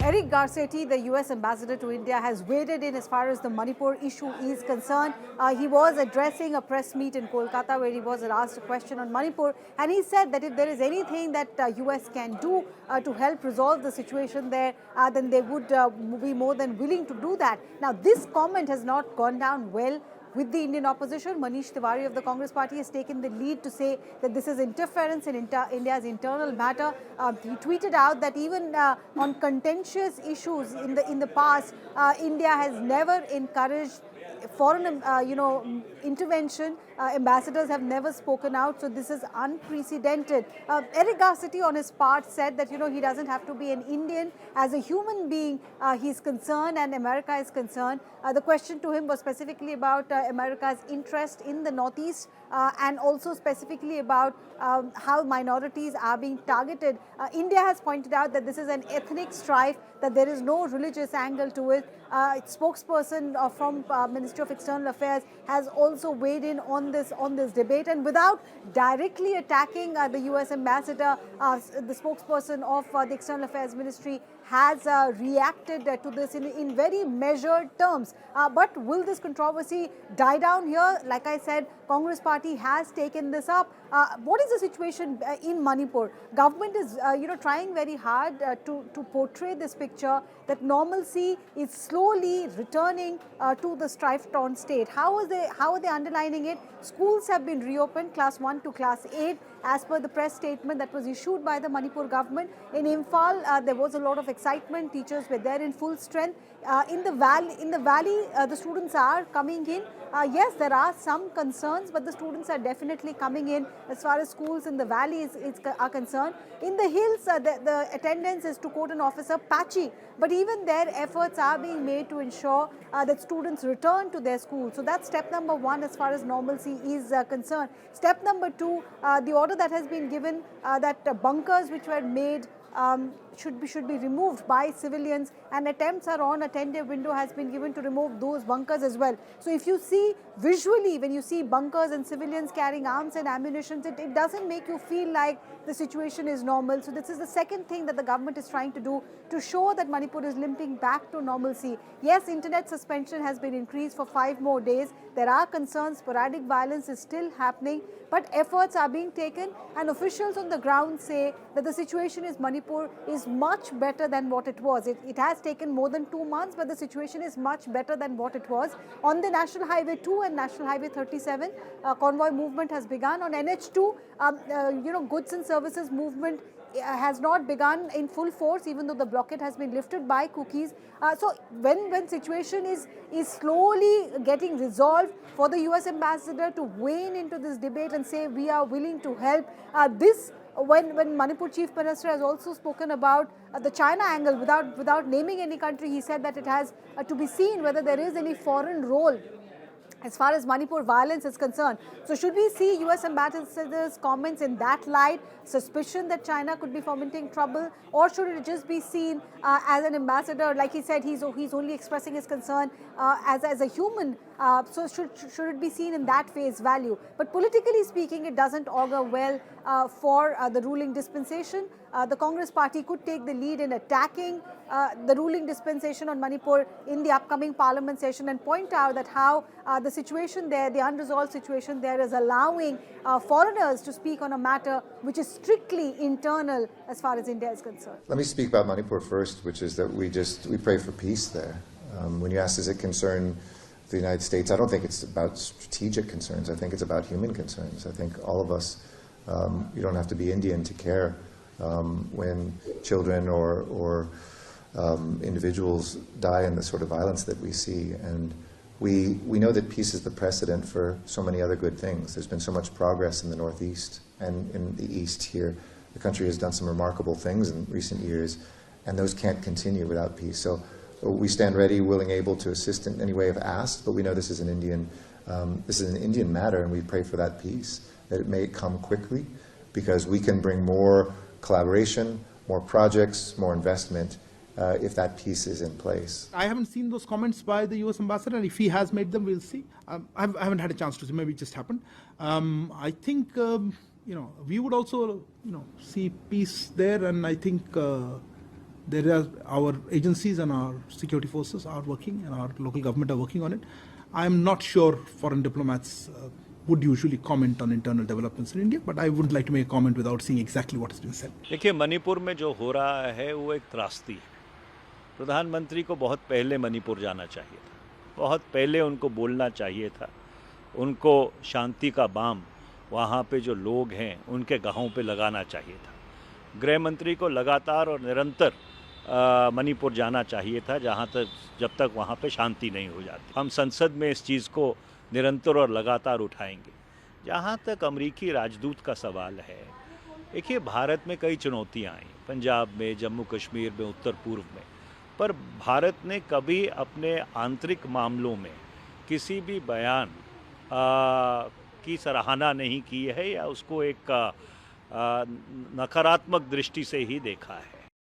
Eric Garcetti, the US ambassador to India, has waded in as far as the Manipur issue is concerned. He was addressing a press meet in Kolkata where he was asked a question on Manipur, and he said that if there is anything that US can do to help resolve the situation there, then they would be more than willing to do that. Now, this comment has not gone down well with the Indian opposition. Manish Tiwari of the Congress party has taken the lead to say that this is interference in India's internal matter. He tweeted out that even on contentious issues in the past, India has never encouraged foreign intervention. Ambassadors have never spoken out, so this is unprecedented. Eric Garcetti on his part said that he doesn't have to be an Indian. As a human being, he's concerned and America is concerned. The question to him was specifically about America's interest in the Northeast and also specifically about how minorities are being targeted. India has pointed out that this is an ethnic strife, that there is no religious angle to it. Spokesperson from Ministry of External Affairs has also weighed in on this debate, and without directly attacking the US ambassador, the spokesperson of the External Affairs Ministry has reacted to this in very measured terms. But will this controversy die down here? Like I said, Congress party has taken this up. What is the situation in Manipur? Government is trying very hard to portray this picture that normalcy is slowly returning to the strife-torn state. How are they underlining it? Schools have been reopened, class 1 to class 8, as per the press statement that was issued by the Manipur government. In Imphal, there was a lot of excitement. Teachers were there in full strength. In the valley, the students are coming in. Yes, there are some concerns, but the students are definitely coming in as far as schools in the valley are concerned. In the hills, the attendance is, to quote an officer, patchy. But even there, efforts are being made to ensure that students return to their schools. So that's step number 1 as far as normalcy is concerned. Step number 2, the order that has been given that bunkers which were made should be removed by civilians, and attempts are on. A 10-day window has been given to remove those bunkers as well. So if you see visually, when you see bunkers and civilians carrying arms and ammunition, it doesn't make you feel like the situation is normal. So this is the second thing that the government is trying to do to show that Manipur is limping back to normalcy. Yes, internet suspension has been increased for 5 more days. There are concerns, sporadic violence is still happening, but efforts are being taken, and officials on the ground say that the situation in Manipur is much better than what it was. It has taken more than 2 months, but the situation is much better than what it was. On the National Highway 2 and National Highway 37, convoy movement has begun. On NH2, goods and services movement has not begun in full force, even though the blockade has been lifted by cookies. So when situation is slowly getting resolved, for the US ambassador to weigh into this debate and say we are willing to help, when Manipur Chief Minister has also spoken about the China angle without naming any country, he said that it has to be seen whether there is any foreign role as far as Manipur violence is concerned. So should we see US ambassador's comments in that light, suspicion that China could be fomenting trouble, or should it just be seen as an ambassador? Like he said, he's only expressing his concern as a human. So should it be seen in that face value? But politically speaking, it doesn't augur well for the ruling dispensation. The Congress party could take the lead in attacking the ruling dispensation on Manipur in the upcoming parliament session and point out that how the situation there, the unresolved situation there, is allowing foreigners to speak on a matter which is strictly internal as far as India is concerned. Let me speak about Manipur first, which is that we pray for peace there. When you ask, does it concern the United States, I don't think it's about strategic concerns. I think it's about human concerns. I think all of us, you don't have to be Indian to care when children or individuals die in the sort of violence that we see. And we know that peace is the precedent for so many other good things. There's been so much progress in the Northeast and in the East here. The country has done some remarkable things in recent years, and those can't continue without peace. So we stand ready, willing, able to assist in any way if asked, but we know this is an Indian matter, and we pray for that peace, that it may come quickly, because we can bring more collaboration, more projects, more investment, if that peace is in place. I haven't seen those comments by the US ambassador, and if he has made them, we'll see. I haven't had a chance to see, maybe it just happened. I think, we would also, see peace there, and I think There are our agencies and our security forces are working, and our local government are working on it. I am not sure foreign diplomats would usually comment on internal developments in India, but I wouldn't like to make a comment without seeing exactly what has been said. देखिए, मणिपुर में जो हो रहा है वो एक त्रासदी है। प्रधानमंत्री को बहुत पहले मणिपुर जाना चाहिए था, बहुत पहले उनको बोलना चाहिए था, उनको शांति का बाम वहाँ पे जो लोग हैं उनके गाहों पे लगाना चाहिए था। गृह मंत्री को लगातार और निरंतर मणिपुर जाना चाहिए था, जहाँ तक जब तक वहाँ पे शांति नहीं हो जाती। हम संसद में इस चीज़ को निरंतर और लगातार उठाएंगे। जहाँ तक अमेरिकी राजदूत का सवाल है, देखिए, भारत में कई चुनौतियाँ आई, पंजाब में, जम्मू कश्मीर में, उत्तर पूर्व में, पर भारत ने कभी अपने आंतरिक मामलों में किसी भी बयान की सराहना नहीं की है या उसको एक नकारात्मक दृष्टि से ही देखा है।